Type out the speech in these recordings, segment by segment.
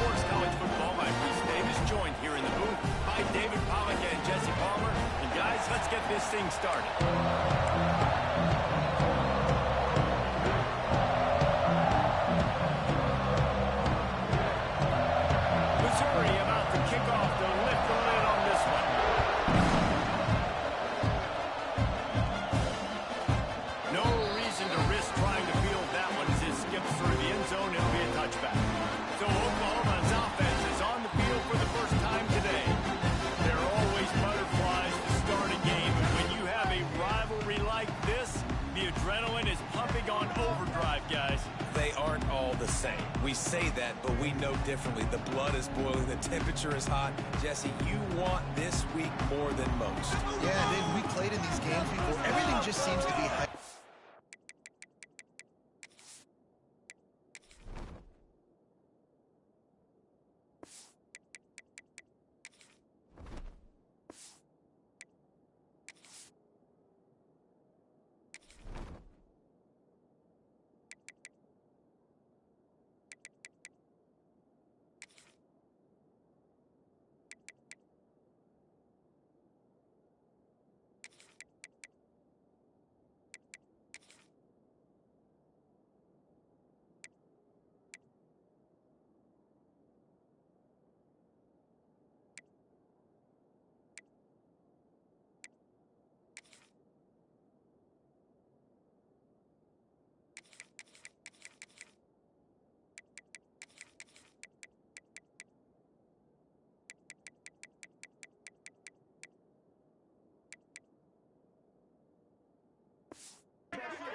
Sports College Football. I'm Reese Davis, joined here in the booth by David Pollack and Jesse Palmer. And guys, let's get this thing started. Missouri about to kick off to lift the lid on this one. No reason to risk trying to field that one as it skips through the end zone. It'll be a touchback. So Oklahoma's offense is on the field for the first time today. There are always butterflies to start a game, and when you have a rivalry like this, the adrenaline is pumping on overdrive, guys. They aren't all the same. We say that, but we know differently. The blood is boiling, the temperature is hot. Jesse, you want this week more than most. Yeah, Dave, we played in these games before. Everything just seems to be hype.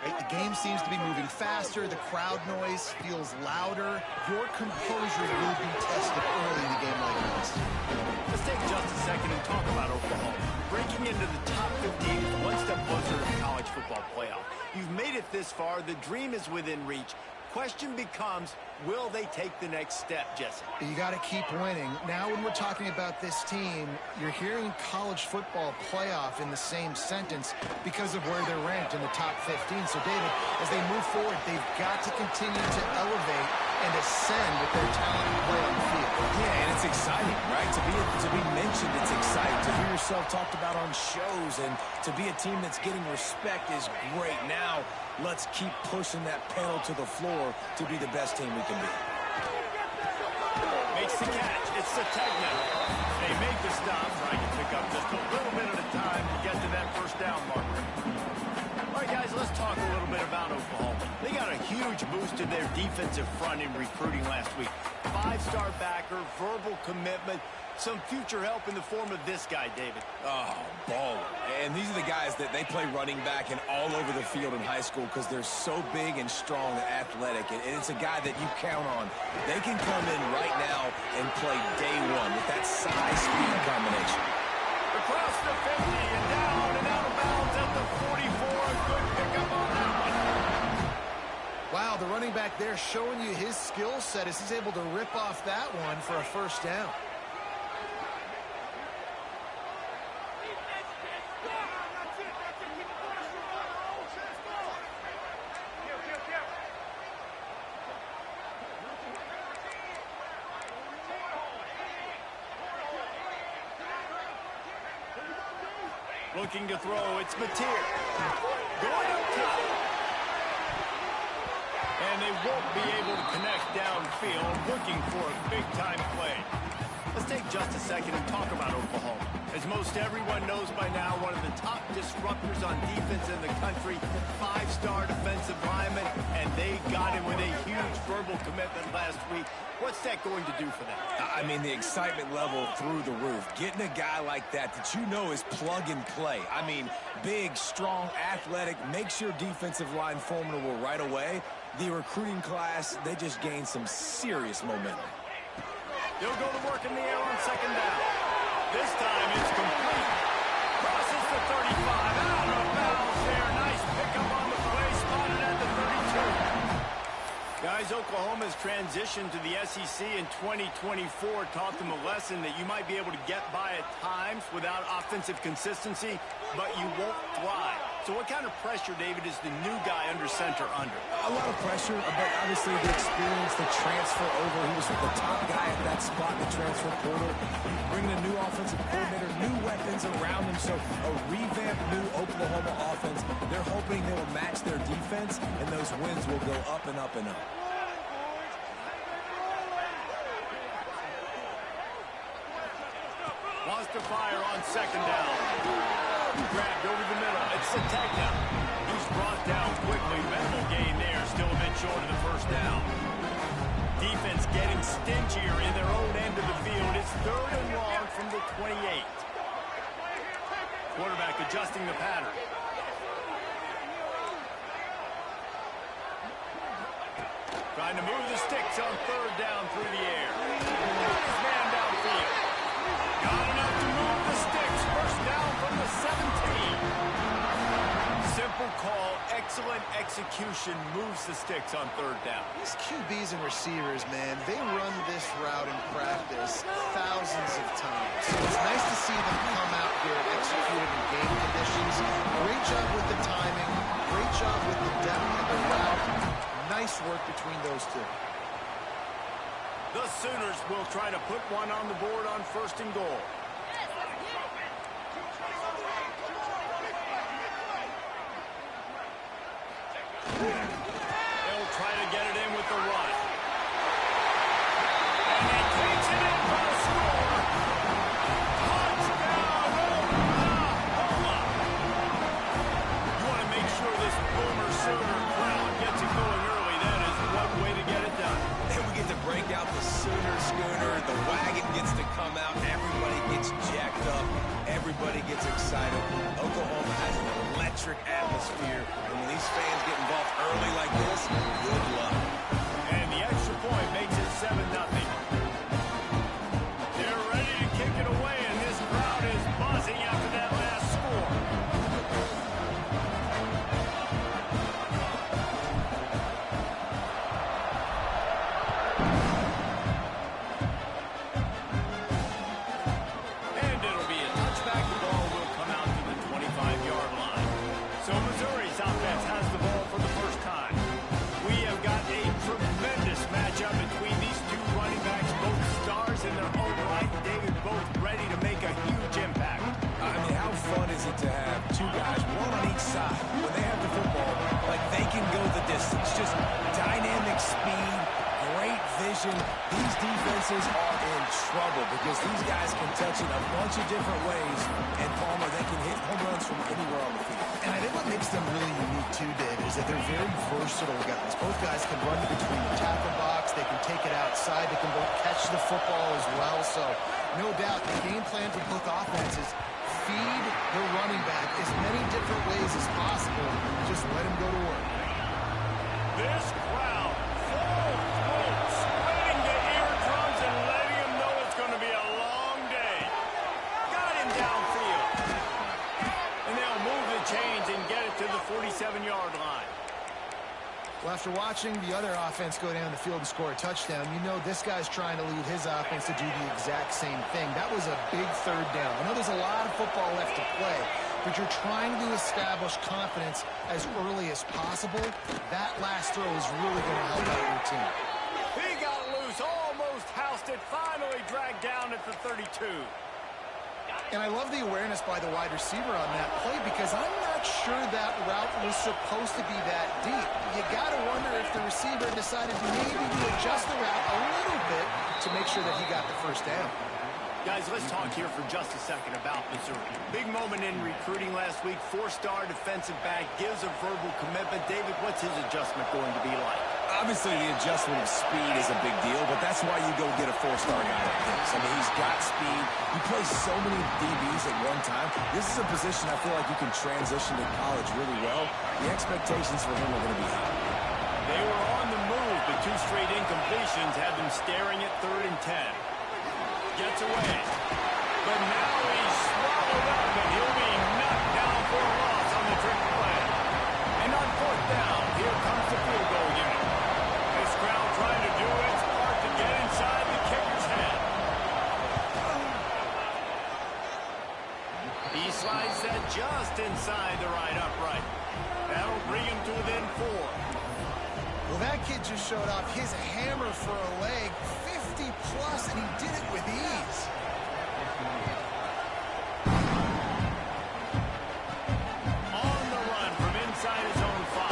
The game seems to be moving faster. The crowd noise feels louder. Your composure will be tested early in a game like this. Let's take just a second and talk about Oklahoma. Breaking into the top 15 is one step closer to the college football playoff. You've made it this far. The dream is within reach. Question becomes, will they take the next step, Jesse? You got to keep winning. Now when we're talking about this team, you're hearing college football playoff in the same sentence because of where they're ranked in the top 15. So, David, as they move forward, they've got to continue to elevate and ascend with their talent and play on the field. Yeah, and it's exciting, right? To be mentioned, it's exciting. To hear yourself talked about on shows and to be a team that's getting respect is great. Now, let's keep pushing that pedal to the floor to be the best team we can be. Makes the catch. It's the Tegna. They make the stop, trying to pick up just a little bit at a time to get to that first down marker. All right, guys, let's talk a little bit about Oklahoma. They got a huge boost in their defensive front in recruiting last week. 5-star backer, verbal commitment, some future help in the form of this guy, David. Oh, baller. And these are the guys that they play running back and all over the field in high school because they're so big and strong and athletic. And it's a guy that you count on. They can come in right now and play day one with that size-speed combination. Across the 50 and down and out of bounds at the 44. Good pickup on that one. Wow, the running back there showing you his skill set as he's able to rip off that one for a first down. Looking to throw, it's Mateer. Going up top. And they won't be able to connect downfield, looking for a big-time play. Let's take just a second and talk about Oklahoma. As most everyone knows by now, one of the top disruptors on defense in the country, 5-star defensive lineman, and they got him with a huge verbal commitment last week. What's that going to do for them? I mean, the excitement level through the roof. Getting a guy like that you know is plug and play. I mean, big, strong, athletic, makes your defensive line formidable right away. The recruiting class, they just gained some serious momentum. They'll go to work in the air on second down. This time it's complete. Crosses the 35. Out of bounds there. Nice pickup on the play. Spotted at the 32. Guys, Oklahoma's transition to the SEC in 2024 taught them a lesson that you might be able to get by at times without offensive consistency, but you won't thrive So what kind of pressure, David, is the new guy under center under? A lot of pressure, but obviously the experience, the transfer over. He was the top guy at that spot in the transfer portal. Bringing a new offensive coordinator, new weapons around him. So a revamped new Oklahoma offense. They're hoping they will match their defense, and those wins will go up and up and up. Wants to fire on second down. Grabbed over the middle. It's a takedown. He's brought down quickly. Minimal gain there. Still a bit short of the first down. Defense getting stingier in their own end of the field. It's 3rd and long from the 28. Quarterback adjusting the pattern. Trying to move the sticks on 3rd down through the air. Got his man downfield. Got enough to move the sticks. First down from the 17. Simple call, excellent execution, moves the sticks on 3rd down. These QBs and receivers, man, they run this route in practice thousands of times. So it's nice to see them come out here and execute it in game conditions. Great job with the timing, great job with the depth of the route. Nice work between those two. The Sooners will try to put one on the board on 1st and goal. They'll try to get it in with the run. And he takes it in for the score. Touchdown, Oklahoma! You want to make sure this Boomer Sooner crowd gets it going early. That is one way to get it done. And we get to break out the Sooner schooner. The wagon gets to come out. Everybody gets jacked up. Everybody gets excited. Oklahoma has an electric atmosphere. And when these fans get involved early like this, good luck. And the extra point makes it 7-0. They're ready to kick it away, and this crowd is buzzing after that last score. And it'll be a touchback. The ball will come out to the 25-yard line. So Missouri's offense has the ball for the first time. We have got a tremendous matchup between these two running backs, both stars in their own right. David, both ready to make a huge impact. I mean, how fun is it to have two guys, one on each side, when they have the football, like they can go the distance. Just dynamic speed, great vision. These defenses are in trouble because these guys can touch it a bunch of different ways, and Palmer, they can hit home runs from anywhere on the field. And I think what makes them really unique too, David, is that they're very versatile guys. Both guys can run between the tackle box. They can take it outside. They can both catch the football as well. So no doubt the game plan for both offenses, feed the running back as many different ways as possible. Just let him go to work. This crowd, full throat, sweating the eardrums and letting him know it's going to be a long day. Got him downfield. And they'll move the chains and get it to the 47-yard line. Well, after watching the other offense go down the field and score a touchdown, you know this guy's trying to lead his offense to do the exact same thing. That was a big 3rd down. I know there's a lot of football left to play, but you're trying to establish confidence as early as possible. That last throw is really going to help out your team. He got loose, almost housed it, finally dragged down at the 32. And I love the awareness by the wide receiver on that play because I'm not sure that route was supposed to be that deep. You got to wonder if the receiver decided maybe to adjust the route a little bit to make sure that he got the first down. Guys, let's talk here for just a second about Mizzou. Big moment in recruiting last week. 4-star defensive back gives a verbal commitment. David, what's his adjustment going to be like? Obviously, the adjustment of speed is a big deal, but that's why you go get a 4-star guy like this. I mean, he's got speed. He plays so many DBs at one time. This is a position I feel like you can transition to college really well. The expectations for him are going to be high. They were on the move, but 2 straight incompletions had them staring at 3rd and 10. Gets away. But now he's swallowed up, and he'll be knocked down for a loss on the trick play. And on 4th down, here comes the field goal unit. This crowd trying to do its part to get inside the kicker's head. He slides that just inside the right upright. That'll bring him to within 4. Well, that kid just showed off his hammer for a leg, 50 plus, and he did it with ease. On the run from inside his own 5.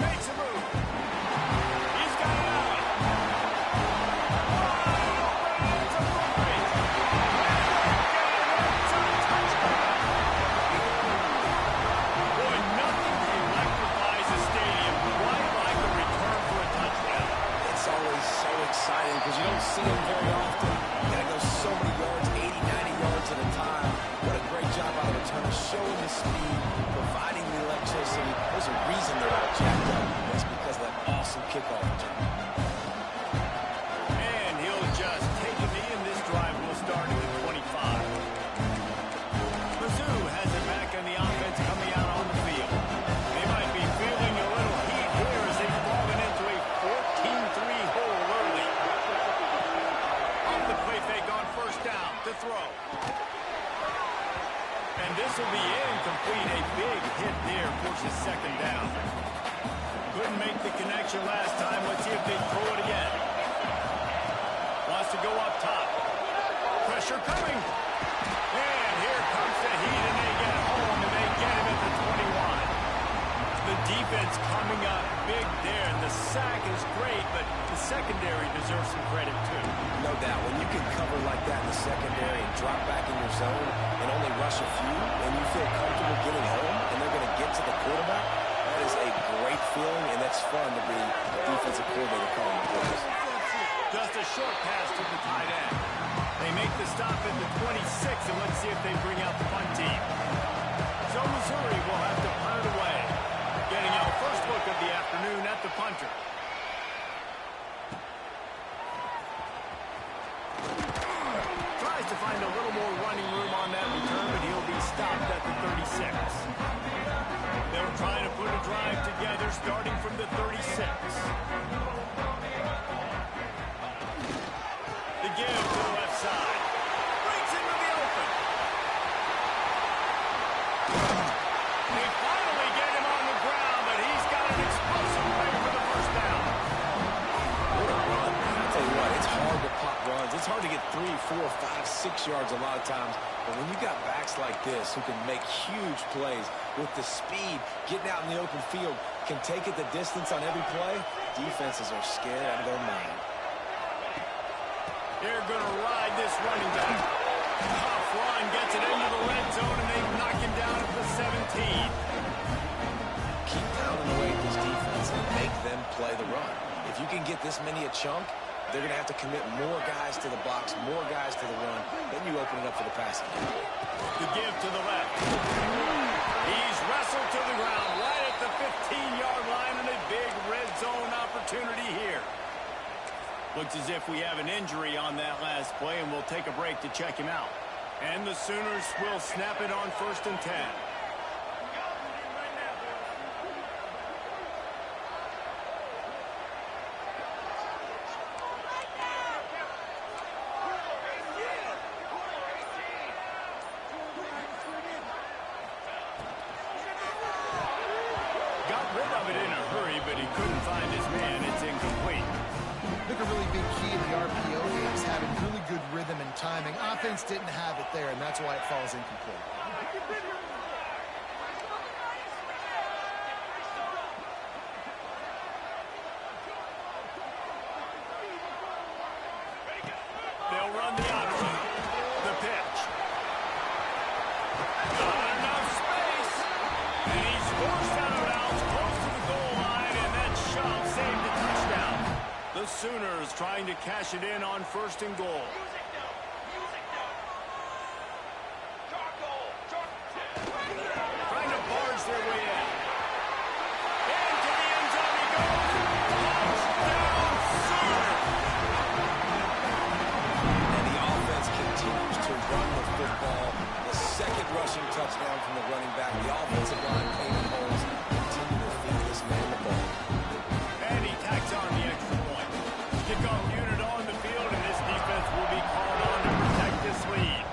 Makes a move. He's got it out. It's a foot race. Boy, nothing electrifies a stadium quite like a return for a touchdown. It's always so exciting because you don't see them very often. You got to go so many yards, 80, 90 yards at a time. What a great job by the returner, showing the speed, providing the electricity. There's a reason they're all jacked up. It's because of that awesome kickoff return. And he'll just take a knee, and this drive will start at the 25. Mizzou has it back on the offense coming out on the field. They might be feeling a little heat here as they've fallen into a 14-3 hole early. Off the play fake on first down to throw. And this will be incomplete. A big hit there forces second down. Couldn't make the connection last time. Let's see if they throw it again. Wants to go up top. Pressure coming. And here comes the heat, and they get home, and they get him at the 21. The defense coming up big there, and the sack is great, but the secondary deserves some credit too. No doubt. When you can cover like that in the secondary and drop back in your zone and only rush a few, and you feel comfortable getting home, and they're going to get to the quarterback, that is a great feeling, and that's fun to be a defensive coordinator calling the plays. Just a short pass to the tight end. They make the stop at the 26, and let's see if they bring out the punt team. So Missouri will have to punt it away. Getting our first look of the afternoon at the punter. Tries to find a little more running room on that return, but he'll be stopped at the 36. They'll try to put a drive together starting from the 36. The give to the left side. Breaks into the open. They finally get him on the ground, but he's got an explosive play for the first down. What a run. I'll tell you what, it's hard to pop runs. It's hard to get 3, 4, 5, 6 yards a lot of times. But when you got backs like this who can make huge plays with the speed, getting out in the open field, can take it the distance on every play, defenses are scared out of their mind. They're going to ride this running back. Tough run, gets it into the red zone, and they knock him down at the 17. Keep pounding away at this defense and make them play the run. If you can get this many a chunk, they're going to have to commit more guys to the box, more guys to the run. Then you open it up for the passing game. The give to the left. He's wrestled to the ground right at the 15-yard line, and a big red zone opportunity here. Looks as if we have an injury on that last play, and we'll take a break to check him out. And the Sooners will snap it on 1st and 10. Got rid of it in a hurry, but he couldn't find his man. It's incomplete. I think a really big key in the RPO game is having really good rhythm and timing. Offense didn't have it there, and that's why it falls incomplete. They'll run the option. The pitch. Not enough space. And he's forced out of bounds close to the goal line, and that shove saved the touchdown. The Sooners trying to cash it in on 1st and goal. Trying to barge their way in. Into the end zone he goes. Touchdown, Sooners! And the offense continues to run the football. The second rushing touchdown from the running back. The offensive line paying holes. Continue to feed this man the ball. And he tacks on the extra point. Kickoff unit on the field, and this defense will be called on to protect this lead.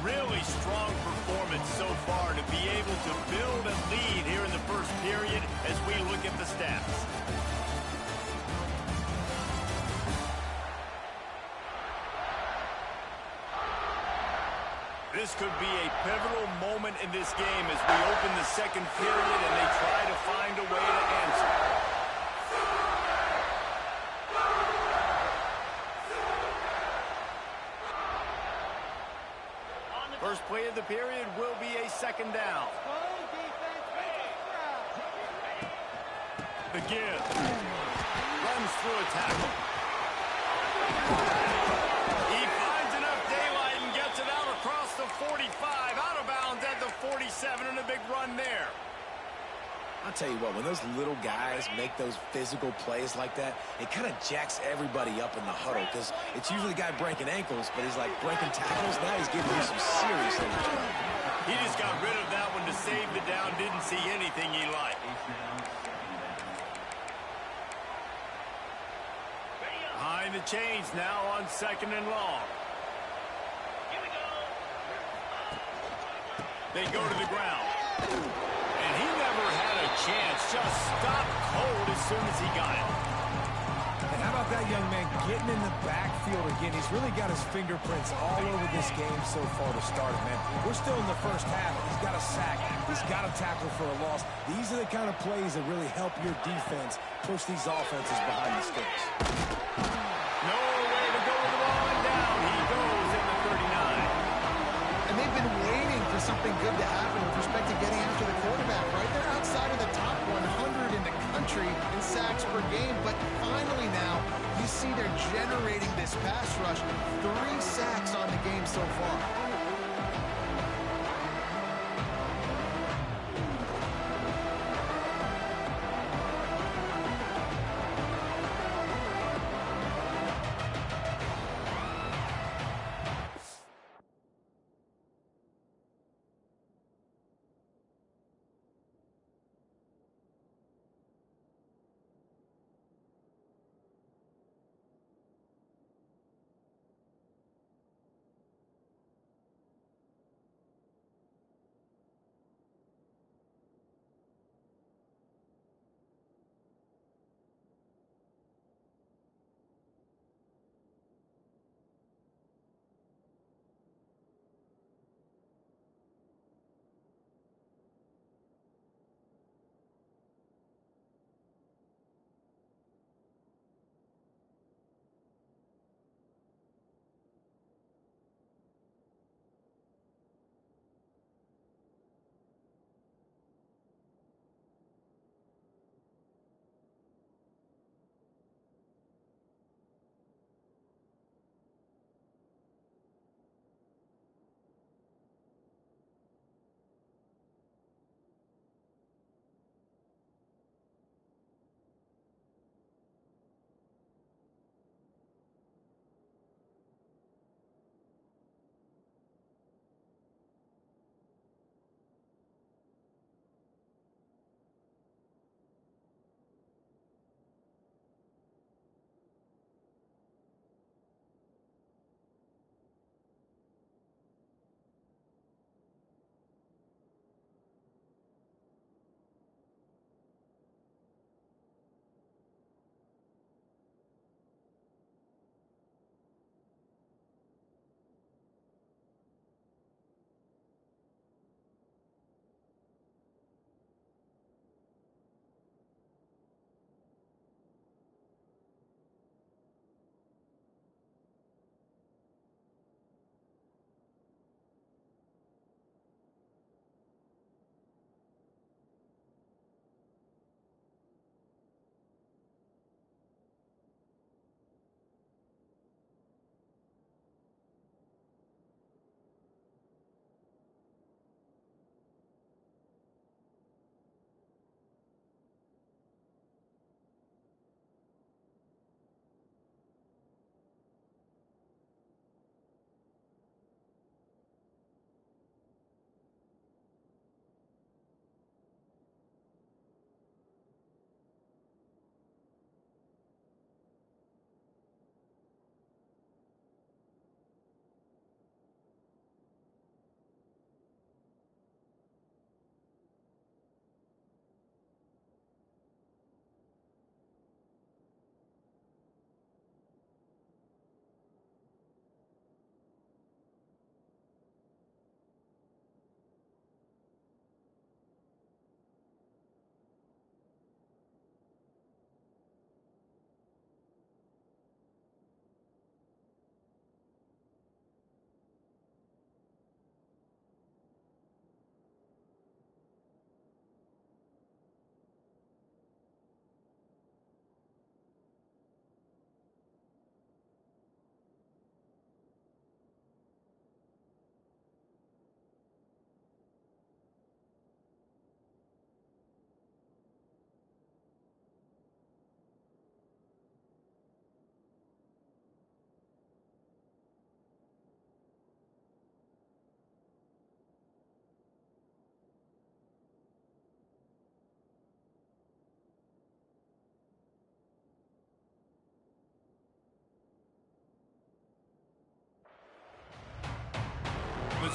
really strong performance so far to be able to build a lead here in the first period as we look at the stats. This could be a pivotal moment in this game as we open the second period and they try to find a way to answer. First play of the period will be a second down. The give. Runs through a tackle. He finds enough daylight and gets it out across the 45, out of bounds at the 47, and a big run there. I'll tell you what, when those little guys make those physical plays like that, it kind of jacks everybody up in the huddle because it's usually the guy breaking ankles, but he's like breaking tackles. Now he's giving you some serious energy. He just got rid of that one to save the down, didn't see anything he liked. Behind the chains now on second and long. They go to the ground. And he never had a chance, just stopped cold as soon as he got it. And how about that young man getting in the backfield again? He's really got his fingerprints all over this game so far to start it, man. We're still in the first half. He's got a sack. He's got a tackle for a loss. These are the kind of plays that really help your defense push these offenses behind the sticks. No way to go with the ball and down. He goes in the 39. And they've been waiting for something good to happen with respect to getting after the quarterback, right? They're outside of the top 100 in the country in sacks per game, but finally now you see they're generating this pass rush. 3 sacks on the game so far.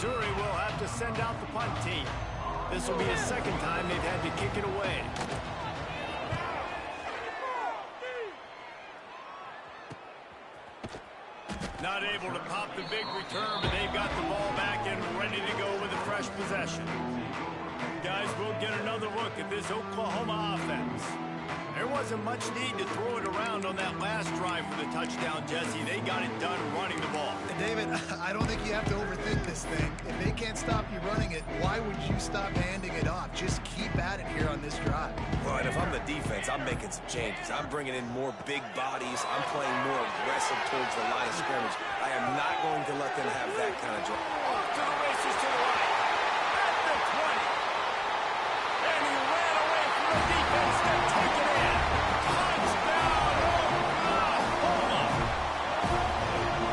Missouri will have to send out the punt team. This will be the second time they've had to kick it away. Not able to pop the big return, but they've got the ball back and ready to go with a fresh possession. Guys, we'll get another look at this Oklahoma offense. There wasn't much need to throw it around on that last drive for the touchdown, Jesse. They got it done running the ball. And David, I don't think you have to overthink this thing. If they can't stop you running it, why would you stop handing it off? Just keep at it here on this drive. Well, and if I'm the defense, I'm making some changes. I'm bringing in more big bodies. I'm playing more aggressive towards the line of scrimmage. I am not going to let them have that kind of drive. Off to the races to the right. At the 20. And he ran away from the defense to take it in. Touchdown, Oklahoma.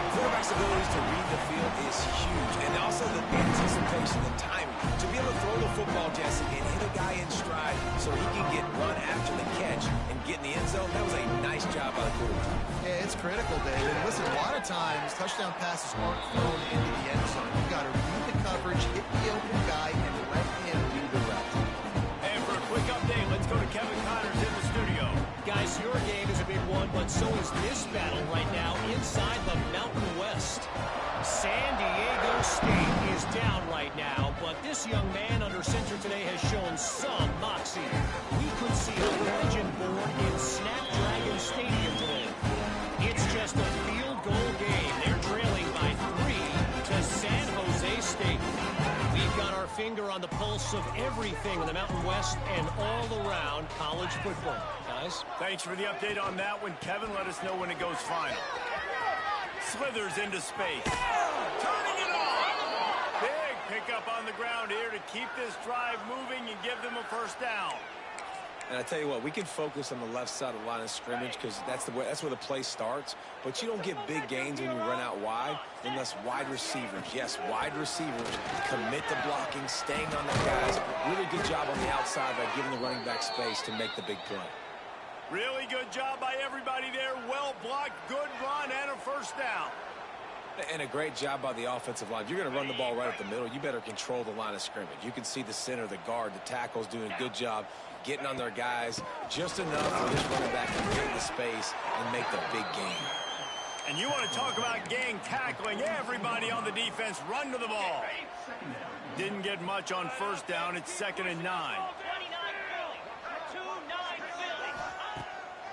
Quarterback's abilities to read the field is huge. And also the anticipation, the timing. To be able to throw the football, Jesse, and hit a guy in stride so he can get run after the catch and get in the end zone, that was a nice job by the quarterback. Yeah, it's critical, David. Listen, a lot of times, touchdown passes aren't thrown into the end zone. You've got to read the coverage, hit the open guy, and let him do the rest. And for a quick update, let's go to Kevin Connors in the studio. Guys, your game is a big one, but so is this battle right now inside the Mountain West. San Diego State is down right now, but this young man under center today has shown some moxie. We could see a legend born in Snapdragon Stadium today. It's just a field goal game. They're trailing by 3 to San Jose State. We've got our finger on the pulse of everything in the Mountain West and all around college football. Guys? Thanks for the update on that one, Kevin. Let us know when it goes final. Slithers into space. Turning it on. Big pickup on the ground here to keep this drive moving and give them a first down. And I tell you what, we can focus on the left side of the line of scrimmage because that's where the play starts. But you don't get big gains when you run out wide unless wide receivers, yes, wide receivers, commit to blocking, staying on their guys. Really good job on the outside by giving the running back space to make the big play. Really good job by everybody there. Well blocked, good run, and a first down. And a great job by the offensive line. If you're going to run the ball right up the middle, you better control the line of scrimmage. You can see the center, the guard, the tackles doing a good job getting on their guys just enough for this running back to get the space and make the big game. And you want to talk about gang tackling. Everybody on the defense run to the ball. Didn't get much on first down. It's 2nd and 9.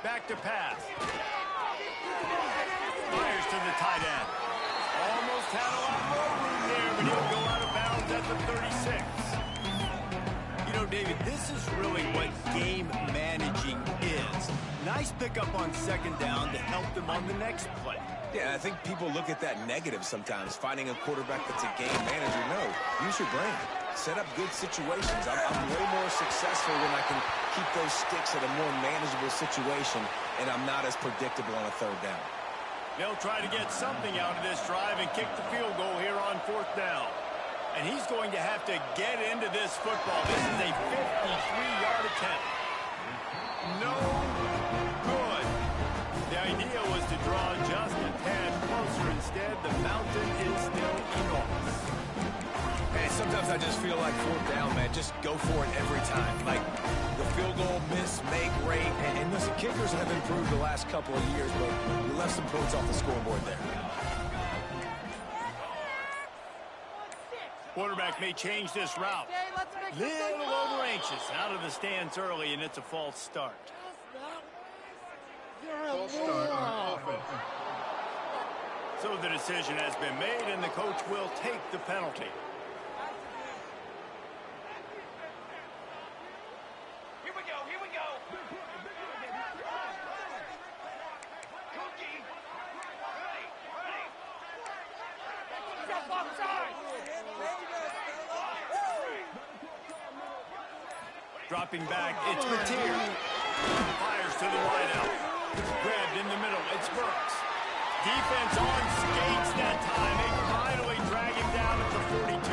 Back to pass. Fires to the tight end. Almost had a lot more room there, but he'll go out of bounds at the 36. You know, David, this is really what game managing is. Nice pickup on 2nd down to help them on the next play. Yeah, I think people look at that negative sometimes, finding a quarterback that's a game manager. No, use your brain. Set up good situations. I'm way more successful when I can keep those sticks at a more manageable situation, and I'm not as predictable on a 3rd down. They'll try to get something out of this drive and kick the field goal here on 4th down. And he's going to have to get into this football. This is a 53-yard attempt. No good. The idea was to draw just a tad closer. Instead, the mountain is still enormous. And sometimes I just feel like 4th down, man, just go for it every time. Like the field goal, miss, make, rate. And listen, kickers have improved the last couple of years, but we left some points off the scoreboard there. Quarterback may change this route. Little over anxious. Out of the stands early, and it's a false start. False start on offense. So the decision has been made, and the coach will take the penalty. Here we go, here we go. Cookie. Ready. Jump offside. Dropping back, it's Mateer. Fires to the wideout. Grabbed in the middle, it's Burks. Defense on skates that time. They finally drag him down at the 42.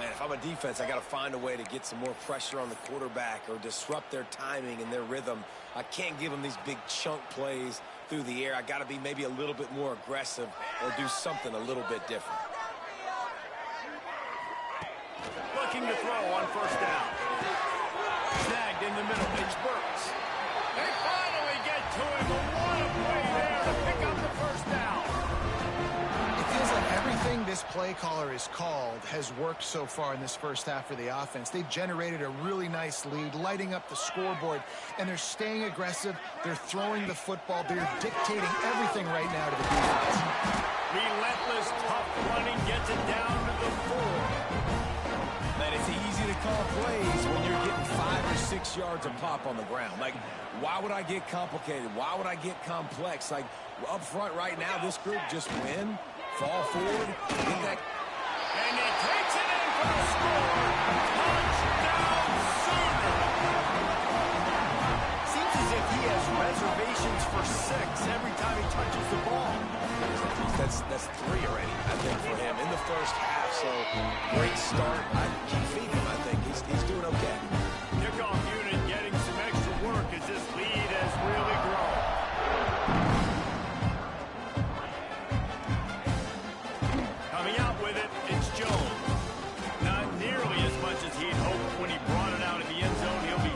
Man, if I'm a defense, I got to find a way to get some more pressure on the quarterback or disrupt their timing and their rhythm. I can't give them these big chunk plays through the air. I got to be maybe a little bit more aggressive or do something a little bit different. Looking to throw on first down. Snagged in the middle. It's Burks. They finally get to him. But what a play there to pick up the first down. It feels like everything this play caller has called has worked so far in this first half for the offense. They've generated a really nice lead, lighting up the scoreboard, and they're staying aggressive. They're throwing the football. They're dictating everything right now to the defense. Relentless, tough running gets it down to the 4. Man, it's easy to call plays when you're getting 5 or 6 yards a pop on the ground. Like, why would I get complicated? Why would I get complex? Like, up front right now, this group just win, fall forward, get that. And he takes it in for the score. Touchdown, Sooner. Seems as if he has reservations for 6 every time he touches the ball. That's 3 already, I think, for him in the first half. So, great start. I keep feeding him, I think. He's doing okay. Kickoff unit getting some extra work as this lead has really grown. Coming out with it, it's Jones. Not nearly as much as he'd hoped when he brought it out in the end zone. He'll be...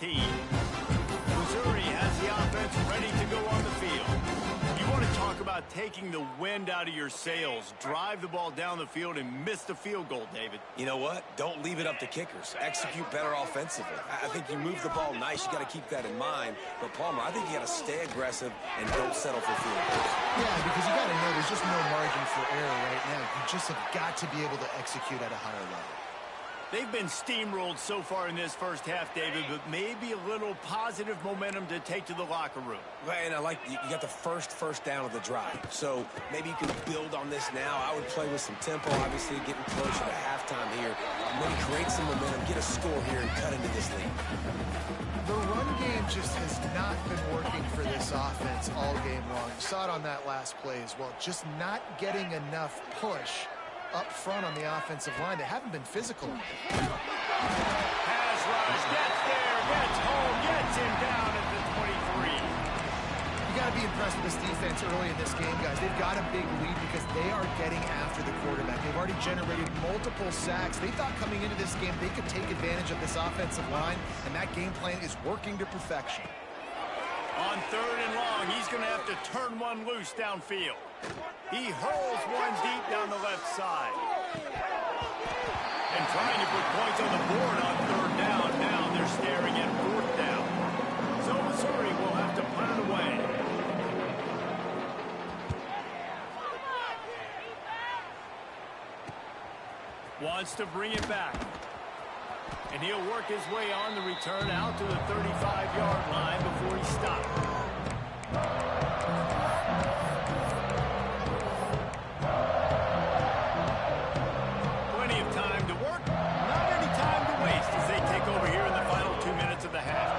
Missouri has the offense ready to go on the field. You want to talk about taking the wind out of your sails. Drive the ball down the field and miss the field goal, David. You know what? Don't leave it up to kickers. Execute better offensively. I think you move the ball nice. You got to keep that in mind. But, Palmer, I think you got to stay aggressive and don't settle for field goals. Yeah, because you got to know there's just no margin for error right now. You just have got to be able to execute at a higher level. They've been steamrolled so far in this first half, David, but maybe a little positive momentum to take to the locker room. And I like you got the first down of the drive. So maybe you can build on this now. I would play with some tempo, obviously getting closer to halftime here. Maybe create some momentum, get a score here, and cut into this lead. The run game just has not been working for this offense all game long. You saw it on that last play as well. Just not getting enough push up front on the offensive line. They haven't been physical. Pass rush, gets there, gets home, gets him down at the 23. You got to be impressed with this defense early in this game, guys. They've got a big lead because they are getting after the quarterback. They've already generated multiple sacks. They thought coming into this game they could take advantage of this offensive line, and that game plan is working to perfection. On 3rd and long, he's going to have to turn one loose downfield. He hurls one deep down the left side. And trying to put points on the board on 3rd down. Now they're staring at 4th down. So Missouri will have to punt it away. Wants to bring it back. And he'll work his way on the return out to the 35-yard line before he stopped. Plenty of time to work, not any time to waste as they take over here in the final 2 minutes of the half.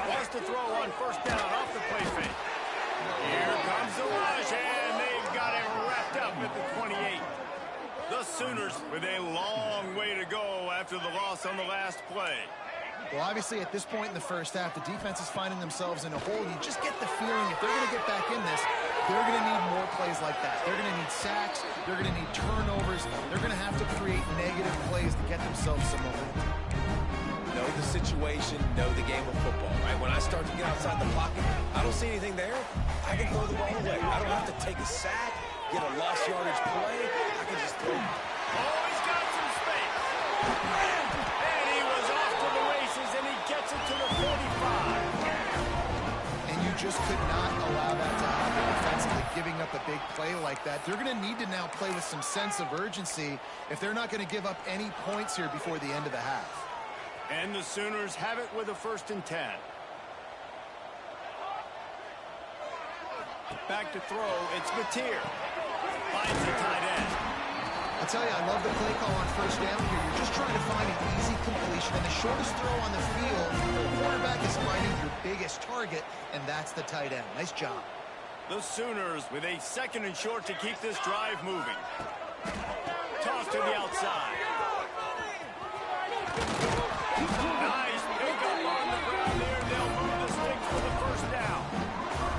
Wants to throw on first down off the play fake. Here comes the rush, and they've got it wrapped up at the 28. The Sooners with a long way to go after the loss on the last play. Well, obviously, at this point in the first half, the defense is finding themselves in a hole. You just get the feeling if they're going to get back in this, they're going to need more plays like that. They're going to need sacks. They're going to need turnovers. They're going to have to create negative plays to get themselves some momentum. Know the situation, know the game of football, right? When I start to get outside the pocket, I don't see anything there. I can throw the ball away. I don't have to take a sack, get a lost yardage play. I can just throw. Oh, he's got some space. And he was off to the races, and he gets it to the 45. And you just could not allow that to happen defensively, giving up a big play like that. They're going to need to now play with some sense of urgency if they're not going to give up any points here before the end of the half. And the Sooners have it with a 1st and 10. Back to throw, it's Mateer. Finds the tight end. I tell you, I love the play call on first down here. You're just trying to find an easy completion, and the shortest throw on the field, the quarterback is finding your biggest target, and that's the tight end. Nice job. The Sooners with a 2nd and short to keep this drive moving. Toss to the outside. Nice pick up on the ground there. They'll move the sticks for the first down.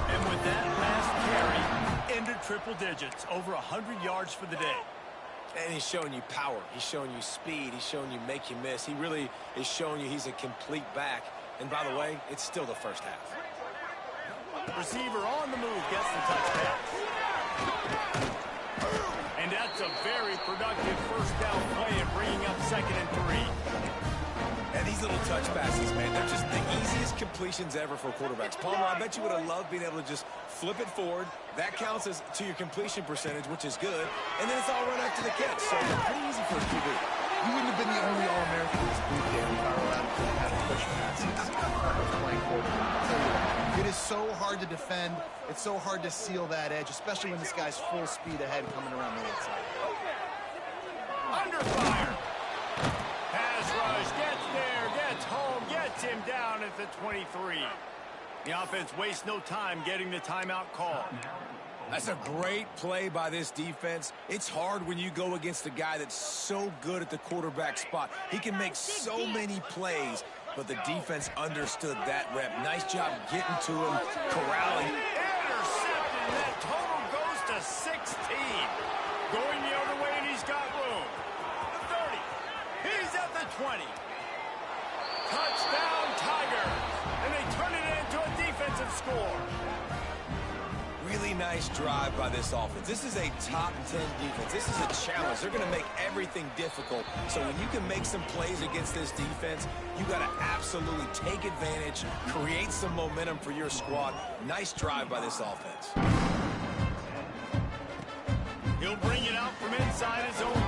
And with that last carry, ended triple digits, over 100 yards for the day. And he's showing you power. He's showing you speed. He's showing you make you miss. He really is showing you he's a complete back. And by the way, it's still the first half. Receiver on the move gets the touchdown. And that's a very productive first down play and bringing up 2nd and 3. And these little touch passes, man, they're just the easiest completions ever for quarterbacks. Palmer, I bet you would have loved being able to just flip it forward. That counts as to your completion percentage, which is good. And then it's all run after the catch. So pretty easy for a QB. You wouldn't have been the only All-American in this booth game if I were allowed to have push passes. Playing quarterback. I'll tell you what, it is so hard to defend. It's so hard to seal that edge, especially when this guy's full speed ahead coming around the outside. Under fire. Pass rush, gets there, gets home, gets him down at the 23. The offense wastes no time getting the timeout call. That's a great play by this defense. It's hard when you go against a guy that's so good at the quarterback spot. He can make so many plays, but the defense understood that rep. Nice job getting to him, corralling. Intercepted, and that total goes to 16. Going the other way, and he's got room. 30. He's at the 20. Touchdown, Tigers. And they turn it into a defensive score. Really nice drive by this offense. This is a top 10 defense. This is a challenge. They're going to make everything difficult. So when you can make some plays against this defense, you got to absolutely take advantage, create some momentum for your squad. Nice drive by this offense. He'll bring it out from inside his own 10.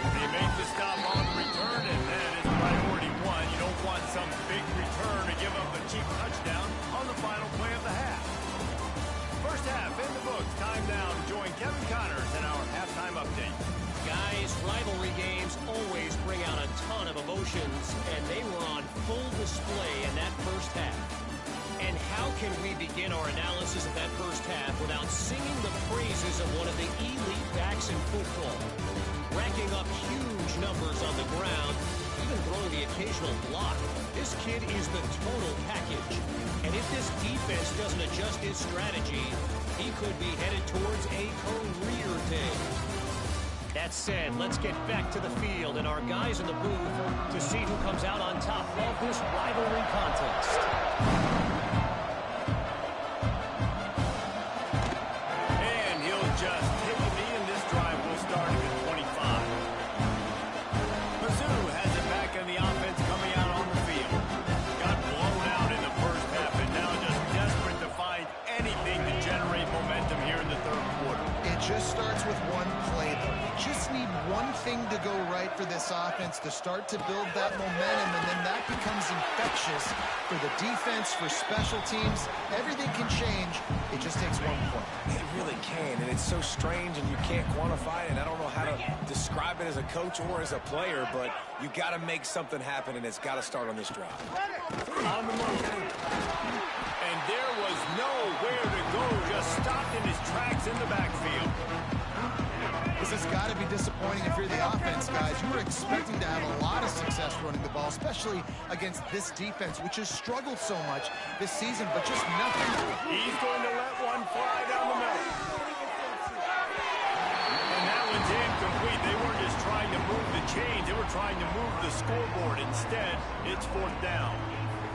They make the stop on the return, and that is priority one. You don't want some big return to give up a cheap touchdown on the final play of the half. First half in the books. Time now to join Kevin Connors in our halftime update. Guys, rivalry games always bring out a ton of emotions, and they were on full display in that first half. And how can we begin our analysis of that first half without singing the praises of one of the elite backs in football? Racking up huge numbers on the ground, even throwing the occasional block. This kid is the total package. And if this defense doesn't adjust his strategy, he could be headed towards a career day. That said, let's get back to the field and our guys in the booth to see who comes out on top of this rivalry contest. And he'll just take a knee, and this drive will start at the 25. Mizzou has it back in the offense coming out on the field. Got blown out in the first half and now just desperate to find anything to generate momentum here in the third quarter. It just starts with one play, though. You just need one thing to go right for this offense to start to build that momentum, and then that becomes infectious for the defense, for special teams. Everything can change. It just takes one point. It really can, and it's so strange, and you can't quantify it, and I don't know how to describe it as a coach or as a player, but you got to make something happen, and it's got to start on this drive. On the move. And there was nowhere to go, just stopped in his tracks in the backfield. This has got to be disappointing if you're the offense, guys. You were expecting to have a lot of success running the ball, especially against this defense, which has struggled so much this season, but just nothing. He's going to let one fly down the middle. And that one's incomplete. They weren't just trying to move the chains. They were trying to move the scoreboard. Instead, it's fourth down.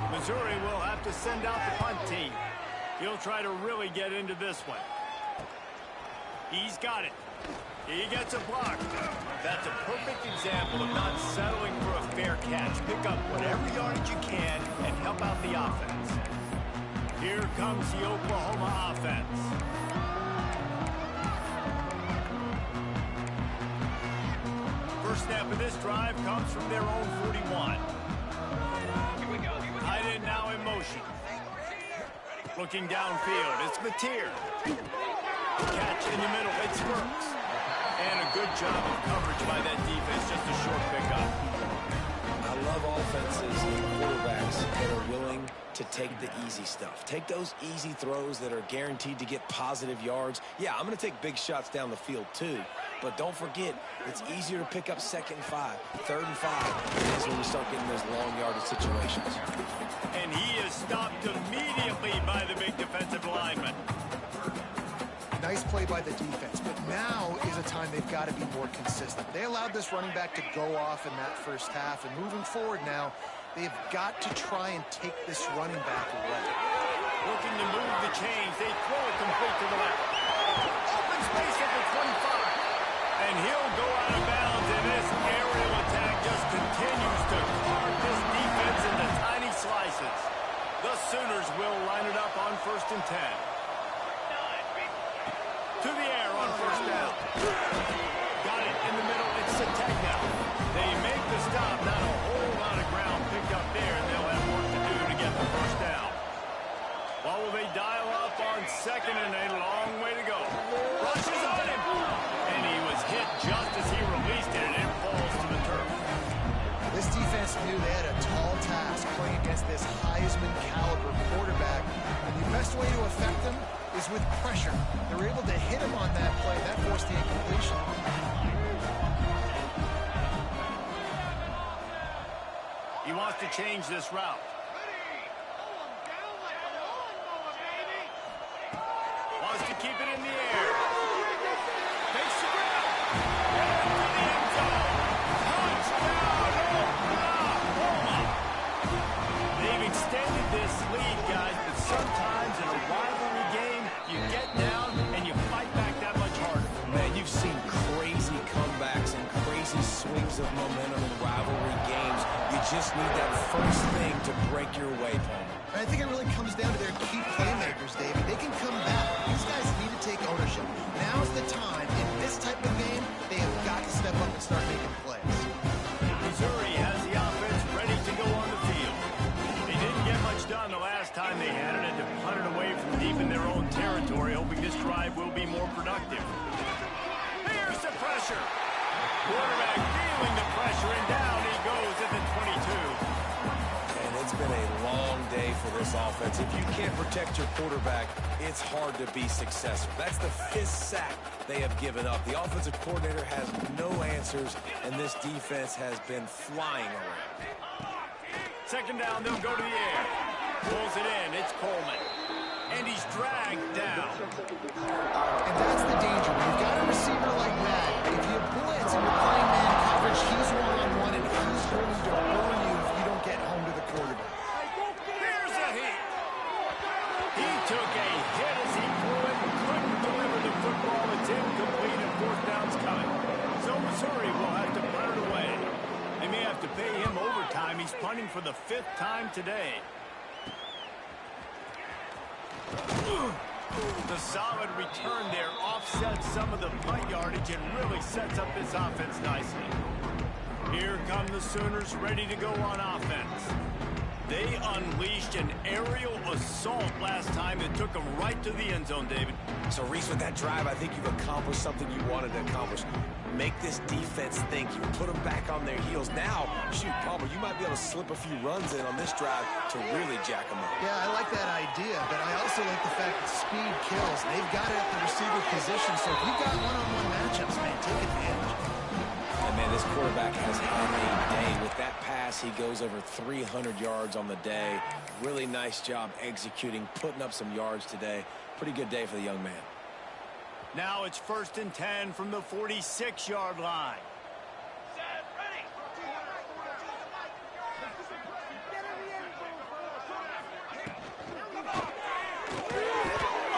Missouri will have to send out the punt team. He'll try to really get into this one. He's got it. He gets a block. That's a perfect example of not settling for a fair catch. Pick up whatever yardage you can and help out the offense. Here comes the Oklahoma offense. First snap of this drive comes from their own 41. Tight end now in motion. Looking downfield, it's Mateer. Catch in the middle, it's Burks. And a good Good job of coverage by that defense. Just a short pickup. I love offenses and quarterbacks that are willing to take the easy stuff. Take those easy throws that are guaranteed to get positive yards. Yeah, I'm going to take big shots down the field too. But don't forget, it's easier to pick up 2nd and 5, 3rd and 5 is when we start getting those long yardage situations. And he is stopped immediately by the big defensive lineman. Nice play by the defense, but now is a time they've got to be more consistent. They allowed this running back to go off in that first half, and moving forward now, they've got to try and take this running back away. Looking to move the chains. They throw it complete to the left. Open space at the 25. And he'll go out of bounds, and this aerial attack just continues to carve this defense into tiny slices. The Sooners will line it up on 1st and 10. To the air on 1st down. Got it in the middle. It's Satek now. They make the stop. Not a whole lot of ground picked up there, and they'll have work to do to get the 1st down. What will they dial up on 2nd, and a long way to go. Rushes on him. And he was hit just as he released it, and it falls to the turf. This defense knew they had a tall task playing against this Heisman caliber quarterback, and the best way to affect them is with pressure. They were able to hit him on that play. That forced the incompletion. He wants to change this route. Wants to keep it in the air. Makes the grab. And to the end zone. Touchdown, Oklahoma. They've extended this lead, guys, but sometimes in a rivalry game, you get down and you fight back that much harder. Man, you've seen crazy comebacks and crazy swings of momentum in rivalry games. You just need that first thing to break your way, Palmer. I think it really comes down to their key playmakers, David. They can come back. These guys need to take ownership. Now's the time. In this type of game, they have got to step up and start making plays. Missouri has the offense ready to go on the field. They didn't get much done the last time they had it, and to punt it away from deep in their own territory, hoping this drive will be more productive. Here's the pressure. Quarterback feeling the pressure, and down he goes at the 22. And it's been a long day for this offense. If you can't protect your quarterback, it's hard to be successful. That's the 5th sack they have given up. The offensive coordinator has no answers, and this defense has been flying around. 2nd down, they'll go to the air. Pulls it in, it's Coleman. And he's dragged down. And that's the danger. When you've got a receiver like that, if you blitz and you're playing man coverage, he's one-on-one, and he's going to burn you if you don't get home to the quarterback. Here's a hit. He took a hit as he threw it and couldn't deliver the football. It's incomplete, and 4th down's coming. So Missouri will have to punt it away. They may have to pay him overtime. He's punting for the 5th time today. The solid return there offsets some of the punt yardage and really sets up this offense nicely. Here come the Sooners ready to go on offense. They unleashed an aerial assault last time that took them right to the end zone, David. So, Reese, with that drive, I think you've accomplished something you wanted to accomplish. Make this defense think. You put them back on their heels. Now, shoot, Palmer, you might be able to slip a few runs in on this drive to really jack them up. Yeah, I like that idea, but I also like the fact that speed kills. They've got it at the receiver position, so if you've got one-on-one matchups, man, take advantage. And, man, this quarterback has had a day. With that pass, he goes over 300 yards on the day. Really nice job executing, putting up some yards today. Pretty good day for the young man. Now it's 1st and 10 from the 46-yard line. Set, ready.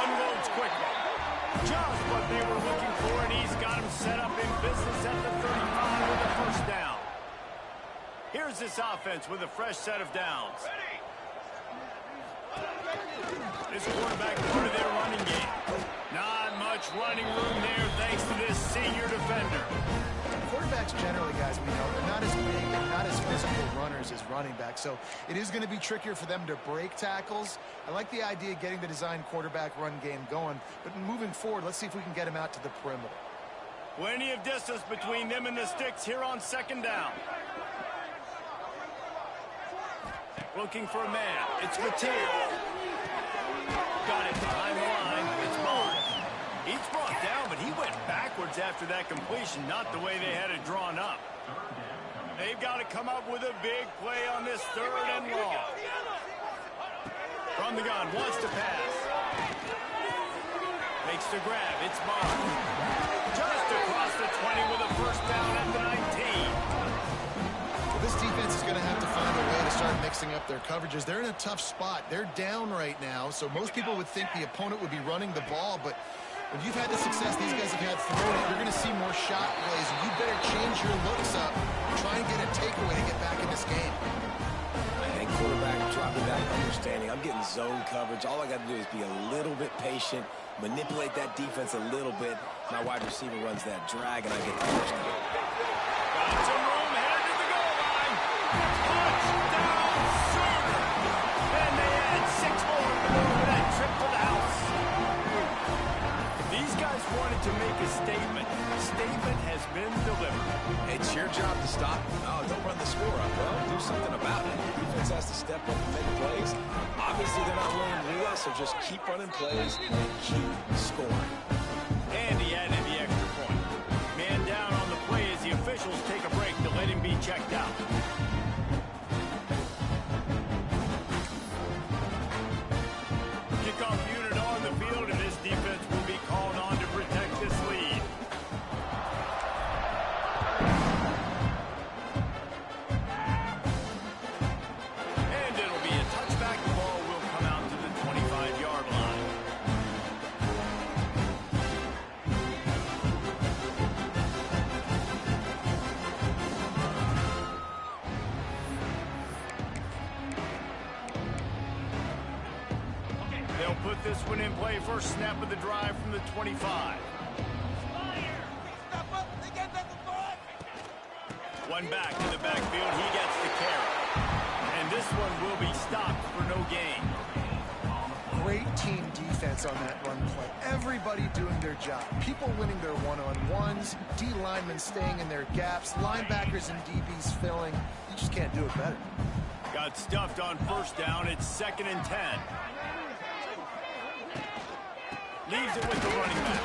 Unloads quickly. Just what they were looking for, and he's got him set up in business at the 35 with the 1st down. Here's this offense with a fresh set of downs. This quarterback part of their running game. Not much running room there thanks to this senior defender. Quarterbacks generally, guys, we know, they're not as big and not as physical runners as running backs, so it is going to be trickier for them to break tackles. I like the idea of getting the design quarterback run game going, but moving forward, let's see if we can get him out to the perimeter. Plenty of distance between them and the sticks here on second down. Looking for a man. It's Mateer. Got it behind the line. It's Bond. He's brought down, but he went backwards after that completion, not the way they had it drawn up. They've got to come up with a big play on this third and long. From the gun, wants to pass. Makes the grab. It's Bond. Just across the 20 with a first down at the 19. Well, this defense is going to have to find a way to start mixing up their coverages. They're in a tough spot. They're down right now, so most people would think the opponent would be running the ball, but when you've had the success these guys have had throwing it, you're going to see more shot plays. You better change your looks up and try and get a takeaway to get back in this game. And quarterback dropping back, understanding I'm getting zone coverage. All I got to do is be a little bit patient, manipulate that defense a little bit. My wide receiver runs that drag, and I get the first down. Got some room, headed to the goal line. Touchdown, Sooner! And they add 6 more for that trip to the house. These guys wanted to make a statement. The statement has been delivered. It's your job to stop. Oh, don't run the score up. Well, do something about it. The defense has to step up and make plays. Obviously, they're not willing to do that, so just keep running plays and keep scoring. And he added the extra point. Man down on the play as the officials take a break to let him be checked out. Kickoff unit on the field, and this defense will be called on to protect this lead. And it'll be a touchback. The ball will come out to the 25-yard line. They'll put this one in play. First snap of the drive from the 25. One back in the backfield. He gets the carry. And this one will be stopped for no gain. Great team defense on that run play. Everybody doing their job. People winning their one-on-ones, D linemen staying in their gaps, linebackers and DBs filling. You just can't do it better. Got stuffed on first down. It's 2nd and 10. Leaves it with the running back.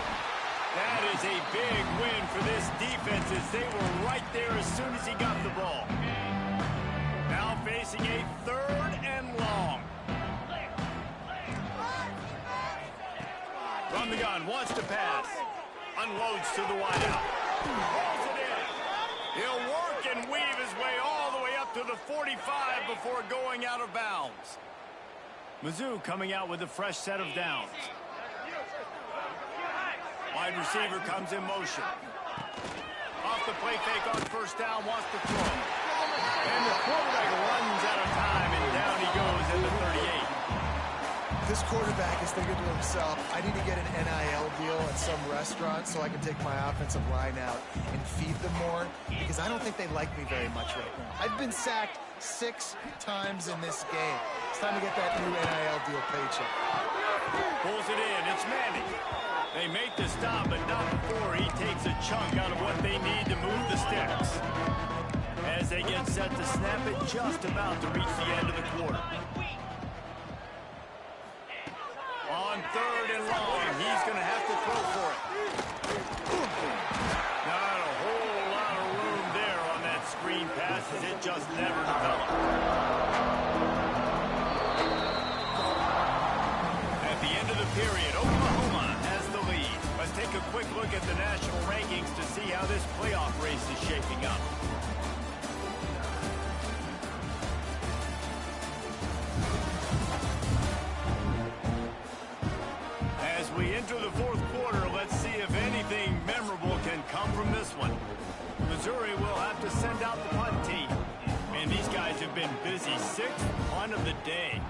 That is a big win for this defense as they were right there as soon as he got the ball. Now facing a 3rd and long. From the gun, wants to pass. Unloads to the wideout. Pulls it in. He'll work and weave his way all the way up to the 45 before going out of bounds. Mizzou coming out with a fresh set of downs. Wide receiver comes in motion. Off the play fake on first down, wants to throw. And the quarterback runs out of time, and down he goes at the 38. This quarterback is thinking to himself, I need to get an NIL deal at some restaurant so I can take my offensive line out and feed them more, because I don't think they like me very much right now. I've been sacked 6 times in this game. It's time to get that new NIL deal paycheck. Pulls it in. It's Manning. They make the stop, but not before he takes a chunk out of what they need to move the sticks. As they get set to snap it, just about to reach the end of the quarter. On 3rd and long, he's going to have to throw for it. Not a whole lot of room there on that screen pass as it just never developed. At the end of the period, Oklahoma has the lead. Let's take a quick look at the national rankings to see how this playoff race is shaping up. As we enter the 4th quarter, let's see if anything memorable can come from this one. Missouri will have to send out the punt team. Man, these guys have been busy. 6th punt of the day.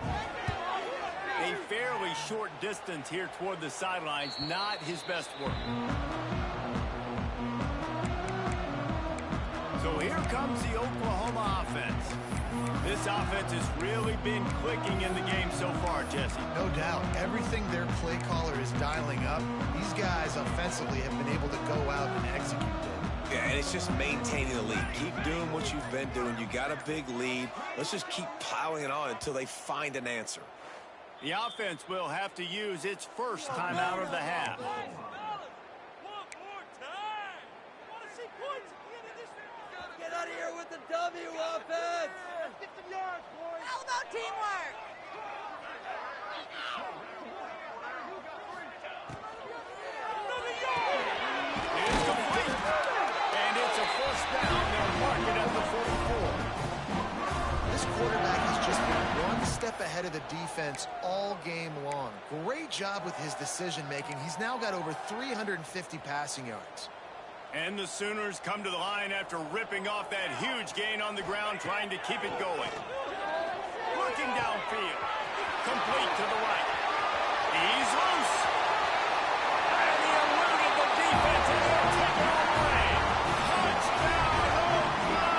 A fairly short distance here toward the sidelines, not his best work. So So here comes the Oklahoma offense. This offense has really been clicking in the game so far, Jesse. No doubt. Everything their play caller is dialing up, these guys offensively have been able to go out and execute it. Yeah, and it's just maintaining the lead. Keep doing what you've been doing. You got a big lead. Let's just keep plowing it on until they find an answer. The offense will have to use its first timeout of the half. Get out of here with the W offense! Get some yards, boys! How about teamwork? It's complete. And it's a first down. They'll mark it at the 44. This quarterback has just been one step ahead of the defense all game long. Great job with his decision-making. He's now got over 350 passing yards. And the Sooners come to the line after ripping off that huge gain on the ground, trying to keep it going. Looking downfield. Complete to the right. He's loose. And he eluded the defense, and they'll take it all away. Touchdown,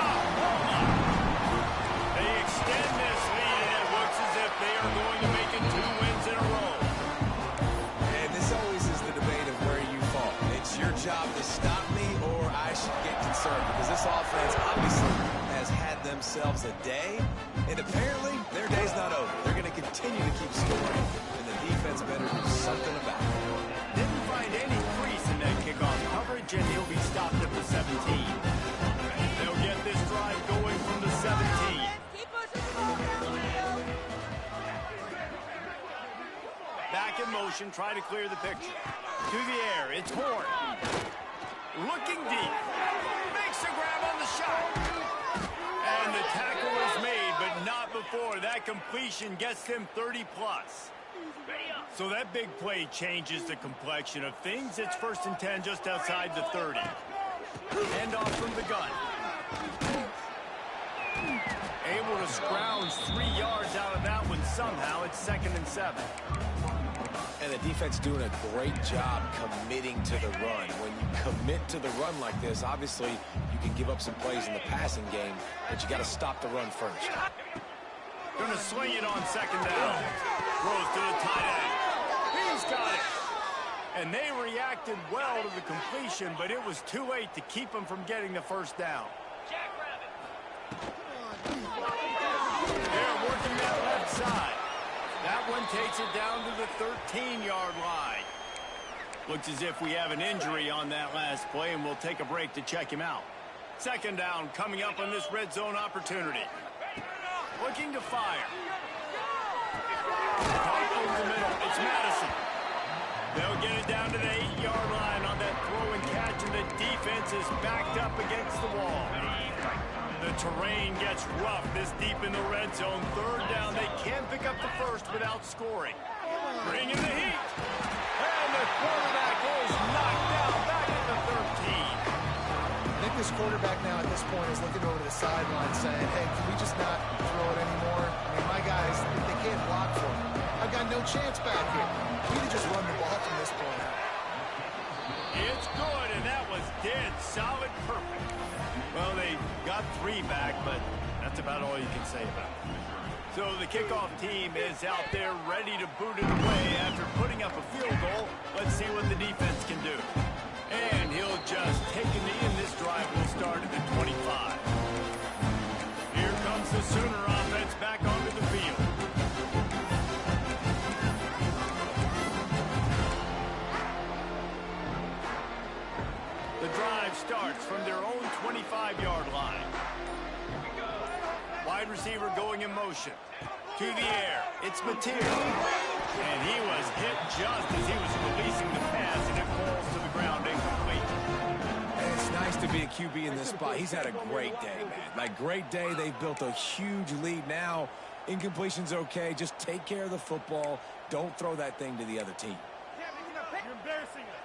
Oklahoma! They extend this lead, and it looks as if they are going to make it 2 wins in a row. And this always is the debate of where you fall. It's your job to stop me, or I should get concerned, because this offense obviously has had themselves a day, and apparently their day's not over. They're going to continue to keep scoring, and the defense better do something about it. Didn't find any crease in that kickoff coverage, and he'll be stopped at the 17. They'll get this drive going from the 17. Keep pushing the ball downfield! Back in motion, try to clear the picture. To the air, it's Horn. Looking deep. Makes a grab on the shot. And the tackle is made, but not before. That completion gets them 30-plus. So that big play changes the complexion of things. It's 1st and 10 just outside the 30. Hand off from the gun. Able to scrounge 3 yards out of that one somehow. It's 2nd and 7. And the defense doing a great job committing to the run. When you commit to the run like this, obviously you can give up some plays in the passing game, but you got to stop the run first. Going to swing it on 2nd down. Throws to the tight end. He's got it. And they reacted well to the completion, but it was too late to keep them from getting the 1st down. They're working that left side. That one takes it down to the 13-yard line. Looks as if we have an injury on that last play, and we'll take a break to check him out. 2nd down coming up on this red zone opportunity. Looking to fire. Caught over the middle. It's Madison. They'll get it down to the 8-yard line on that throw and catch, and the defense is backed up against the wall. The terrain gets rough this deep in the red zone. 3rd down. They can't pick up the 1st without scoring. Bring in the heat. And the quarterback is knocked down back at the 13. I think this quarterback now at this point is looking over to the sideline saying, hey, can we just not throw it anymore? I mean, my guys, they can't block for me. I've got no chance back here. We need to just run the ball from this point out. It's good, and that was dead solid perfect. Well, they got 3 back, but that's about all you can say about it. So the kickoff team is out there ready to boot it away after putting up a field goal. Let's see what the defense can do. And he'll just take a knee, and this drive will start at the 25. Here comes the Sooner offense back onto the field. The drive starts from their own 25-yard line. Wide receiver going in motion. To the air. It's Mateer. And he was hit just as he was releasing the pass, and it falls to the ground incomplete. And it's nice to be a QB in this spot. He's had a great day, man. Like, great day. They've built a huge lead now. Incompletion's okay. Just take care of the football. Don't throw that thing to the other team. You're embarrassing us.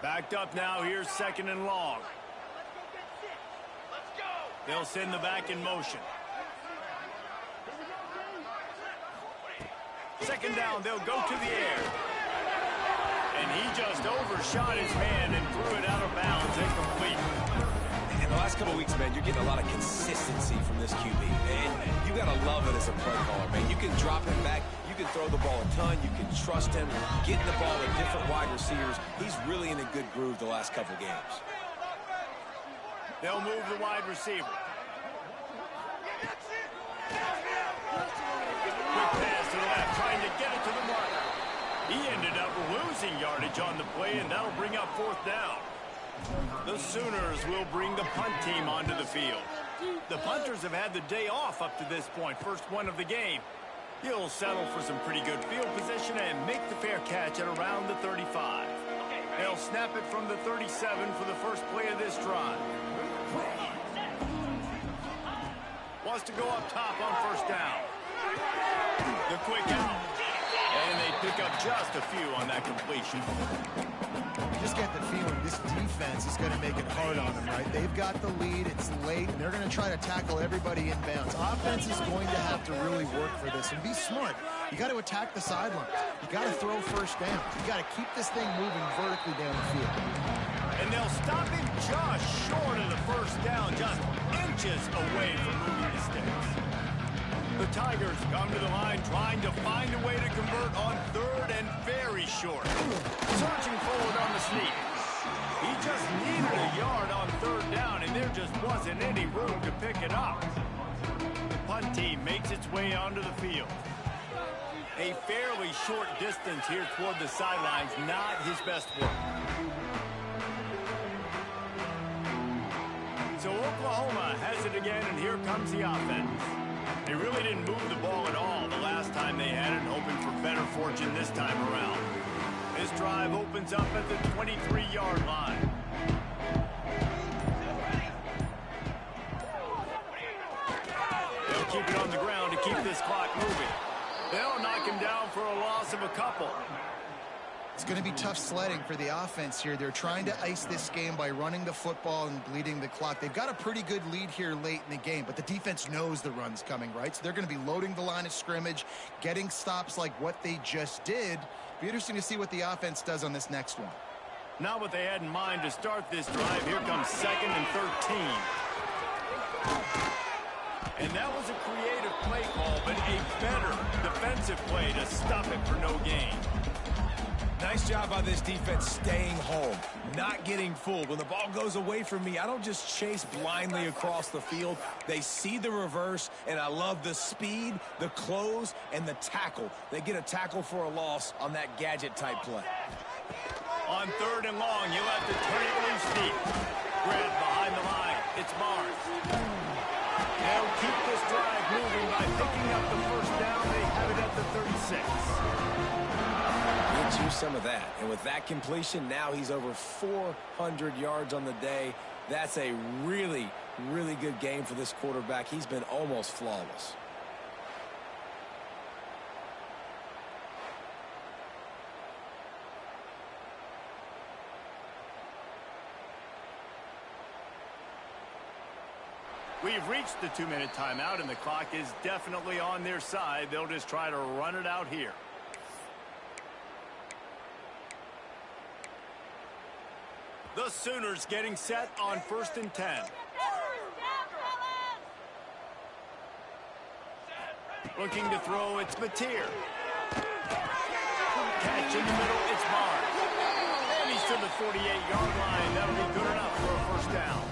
Backed up now. Here's 2nd and long. Let's go. They'll send the back in motion. 2nd down, they'll go to the air. And he just overshot his man and threw it out of bounds, incomplete. And the last couple of weeks, man, you're getting a lot of consistency from this QB. And you got to love it as a play caller, man. You can drop him back. You can throw the ball a ton. You can trust him. Getting the ball to different wide receivers. He's really in a good groove the last couple of games. They'll move the wide receiver. Quick pass to the left, trying to get it to the marker. He ended up losing yardage on the play, and that'll bring up 4th down. The Sooners will bring the punt team onto the field. The punters have had the day off up to this point, first one of the game. He'll settle for some pretty good field position and make the fair catch at around the 35. They'll snap it from the 37 for the first play of this drive. Wants to go up top on 1st down. The quick out. And they pick up just a few on that completion. You just get the feeling this defense is going to make it hard on them, right? They've got the lead, it's late, and they're going to try to tackle everybody inbounds. Offense is going to have to really work for this and be smart. You got to attack the sidelines. You got to throw 1st down. You got to keep this thing moving vertically down the field. And they'll stop him just short of the 1st down, just inches away from moving the sticks. The Tigers come to the line trying to find a way to convert on 3rd and very short. Searching forward on the sneak. He just needed a yard on 3rd down, and there just wasn't any room to pick it up. The punt team makes its way onto the field. A fairly short distance here toward the sidelines, not his best work. So Oklahoma has it again, and here comes the offense. They really didn't move the ball at all the last time they had it, hoping for better fortune this time around. This drive opens up at the 23-yard line. They'll keep it on the ground to keep this clock moving. They'll knock him down for a loss of a couple. It's going to be tough sledding for the offense here. They're trying to ice this game by running the football and bleeding the clock. They've got a pretty good lead here late in the game, but the defense knows the run's coming, right? So they're going to be loading the line of scrimmage, getting stops like what they just did. Be interesting to see what the offense does on this next one. Not what they had in mind to start this drive. Here comes 2nd and 13. And that was a creative play call, but a better defensive play to stop it for no gain. Nice job by this defense staying home, not getting fooled. When the ball goes away from me, I don't just chase blindly across the field. They see the reverse, and I love the speed, the close, and the tackle. They get a tackle for a loss on that gadget-type play. On 3rd and long, you'll have to turn it loose deep. Grab behind the line. It's Barnes. They'll keep this drive moving by picking up the 1st down. They have it at the 36. Get you some of that. And with that completion, now he's over 400 yards on the day. That's a really, really good game for this quarterback. He's been almost flawless. We've reached the 2-minute timeout, and the clock is definitely on their side. They'll just try to run it out here. The Sooners getting set on 1st and 10. Looking to throw, it's Mateer. Catch in the middle, it's Barnes. And he's to the 48-yard line. That'll be good enough for a 1st down.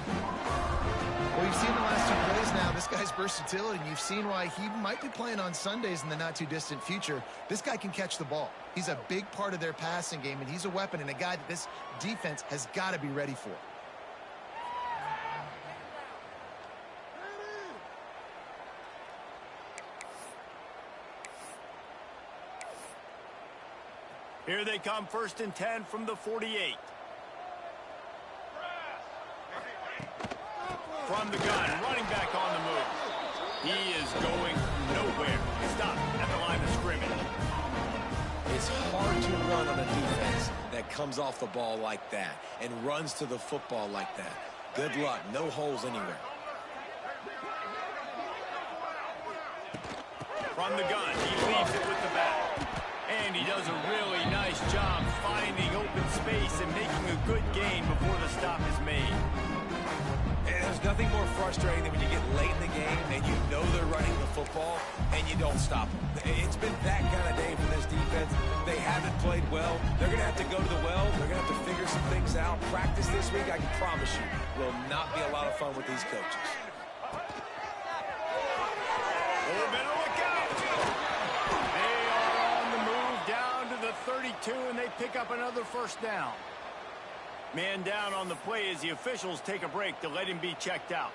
Well, you've seen the last 2 plays now, this guy's versatility, and you've seen why he might be playing on Sundays in the not-too-distant future. This guy can catch the ball. He's a big part of their passing game, and he's a weapon and a guy that this defense has got to be ready for. Here they come, 1st and 10 from the 48. From the gun, running back on the move. He is going nowhere. Stop at the line of scrimmage. It's hard to run on a defense that comes off the ball like that and runs to the football like that. Good luck. No holes anywhere. From the gun, he leaves it with the back. And he does a really nice job finding open space and making a good gain before the stop is made. And there's nothing more frustrating than when you get late in the game and you know they're running the football and you don't stop them. It's been that kind of day for this defense. They haven't played well. They're going to have to go to the well. They're going to have to figure some things out. Practice this week, I can promise you, will not be a lot of fun with these coaches. Oh, better look out. They are on the move down to the 32, and they pick up another first down. Man down on the play as the officials take a break to let him be checked out.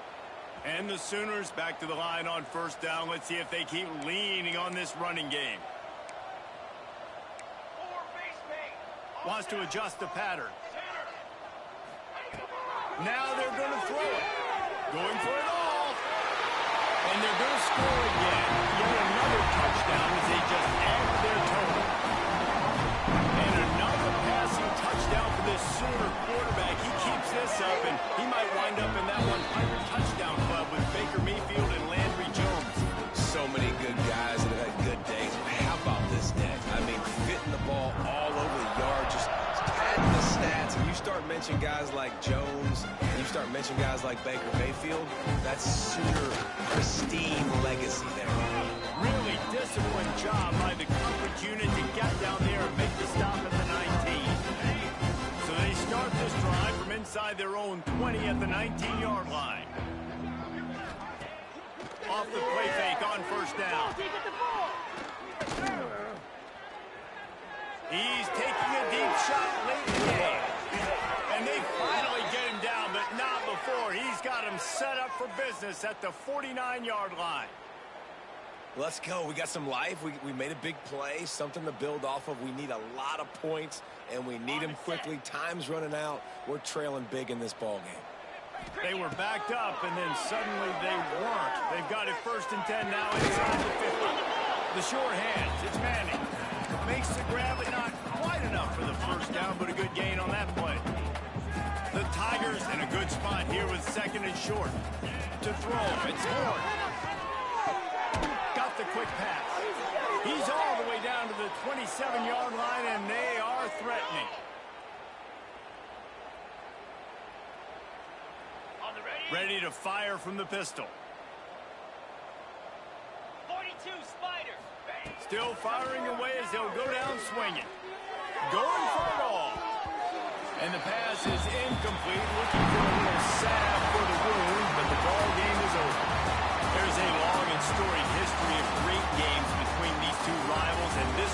And the Sooners back to the line on first down. Let's see if they keep leaning on this running game. Wants to adjust the pattern. Now they're going to throw it. Going for it all. And they're going to score again. Yet another touchdown as they just add to their total. And another passing touchdown for this Sooner quarterback. He keeps this up, and he might wind up in that 100 touchdown club with Baker Mayfield and Landry Jones. So many good guys that have had good days. How about this net? I mean, fitting the ball all over the yard, just padding the stats. And you start mentioning guys like Jones, and you start mentioning guys like Baker Mayfield, that's Sooner pristine legacy there. Really disciplined job by the coverage unit to get down there and make the stop at the 19. So they start this drive from inside their own 20 at the 19-yard line. Off the play fake on first down. He's taking a deep shot late in the game. And they finally get him down, but not before. He's got him set up for business at the 49-yard line. Let's go. We got some life. We made a big play, something to build off of. We need a lot of points, and we need them quickly. Time's running out. We're trailing big in this ball game. They were backed up, and then suddenly they weren't. They've got it 1st and 10 now inside the 50. The short hands. It's Manning. Makes the grab, but not quite enough for the first down, but a good gain on that play. The Tigers in a good spot here with 2nd and short. To throw. It's Horn. Got the quick pass. He's all the way down to the 27-yard line, and they are threatening. Ready to fire from the pistol. 42 Spider. Still firing away as they'll go down swinging. Going for it all. And the pass is incomplete. Looking for a little salve for the wound, but the ball game is over. There's a long and storied history of great games between these two rivals, and this